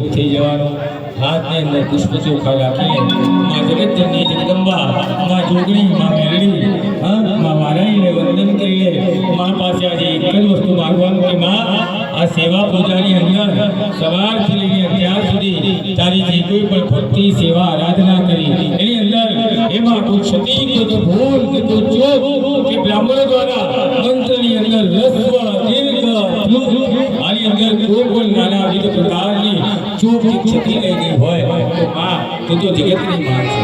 થઈ જવાનો હાથની અંદર પુષ્પ ચોખા રાખીને માં જગતજનની જગદંબા માં જોગણી માં મેલડી માં વારાઈને વંદન કરીએ માં પાસે આજે એક જ વસ્તુ માગવાનું કે માં આ સેવા પૂજાની અંદર સવારથી લઈને અત્યાર સુધી તારી જે કોઈ પણ ભક્તિ સેવા આરાધના કરી એની અંદર એમાં કોઈ ક્ષતિ કોઈ ભૂલ કે કોઈ ચોક કે બ્રાહ્મણો દ્વારા મંત્રની અંદર રસ્વ દીર્ઘ આની અંદર કોઈ પણ નાનાવિધ પ્રકારની ચોક કે ક્ષતિ થઈ ગઈ હોય તો માં તું તો જગતની માં છે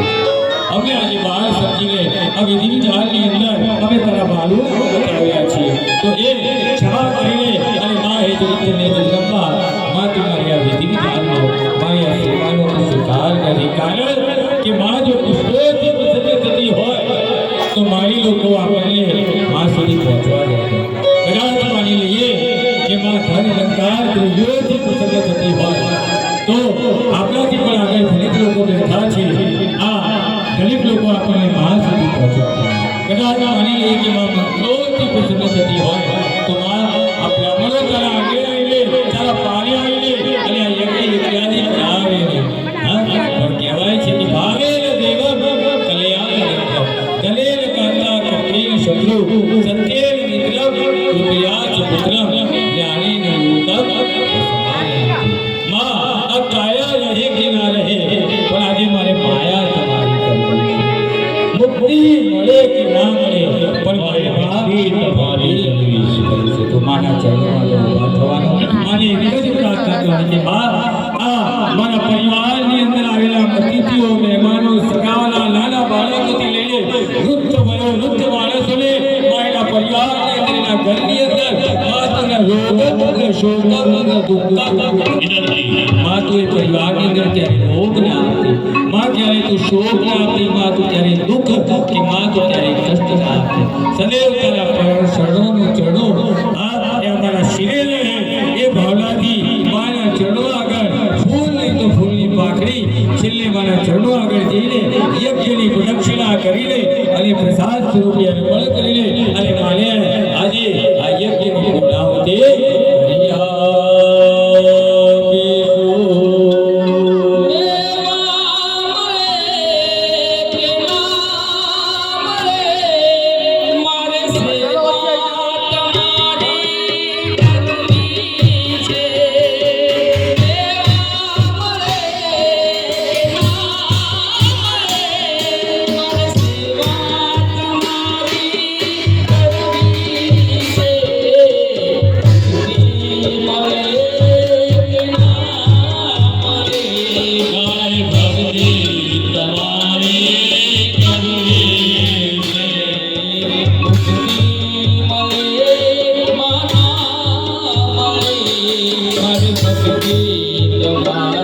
અમે આજે બહાર સમજીને આ વિધિ વિધાનની અંદર અમે તારા બાલુને બતાવ્યા છીએ તો એ ક્ષમા કરીને અને માં એ જગતને જગદંબા માં તમારી આ વિધિ વિધાનનો મારી આ સેવાનો સ્વીકાર કરી કારણ કે માં જો પુષ્પોથી પ્રસન્ન થતી હોય તો મારી લોકો આપણને માં સુધી પહોંચવા દે કદાચ માની લઈએ કે માં ધન અલંકાર દ્રવ્યોથી પ્રસન્ન થતી હોય તો આપણાથી પણ આગળ દલિત લોકો બેઠા છે આ દલિત લોકો આપણને માં સુધી પહોંચવા કદાચ માની લઈએ કે માં મંત્રોથી પ્રસન્ન થતી હોય તો માં આ બ્રાહ્મણો તારા આગળ આવીને તારા પાણી આવીને અને આ યજ્ઞ ઇત્યાદિ કરાવે પણ કહેવાય છે કે ભાવે દેવ કલ્યાણ દલેર કાંતા કપીર શત્રુ સત્યેર મિત્રમ કૃપયાચ પુત્રમ જ્ઞાનેન લોકમ માં આ કાયા રહે કે ના રહે પણ આજે મારે માયા તમારી કરવી મુક્તિ મળે કે ના મળે પણ મારે ભાવી તમારી કરવી છે તો માના ચરણોમાં ઉભા થવાનો અને એક જ પ્રાર્થના કરવાની કે બા આ મારા પરિવારની અંદર આવેલા અતિથિઓ મહેમાનો સગાવાલા નાના બાળકોથી લઈને વૃદ્ધ માણસોને મારા પરિવારની અંદર એના ઘરની અંદર માતાના રોગ શોક દુઃખ માં તું એ પરિવારની અંદર ત્યારે રોગ ના આપતી માં ત્યારે તું શોક ના આપતી માં તું ત્યારે દુઃખ કે માં તું ત્યારે કષ્ટ ના આપતી સદૈવ તારા ચરણોનું ચરણો એ અમારા શિરે રહે એ ભાવનાથી મારા ચરણો આગળ ફૂલ નહીં તો ફૂલની પાખડી છેલ્લે મારા ચરણો આગળ જઈને યજ્ઞની પ્રદક્ષિણા કરીને અને પ્રસાદ સ્વરૂપે અર્પણ કરીને અને માને આજે આ યજ્ઞની પૂર્ણાહુતિ Bye.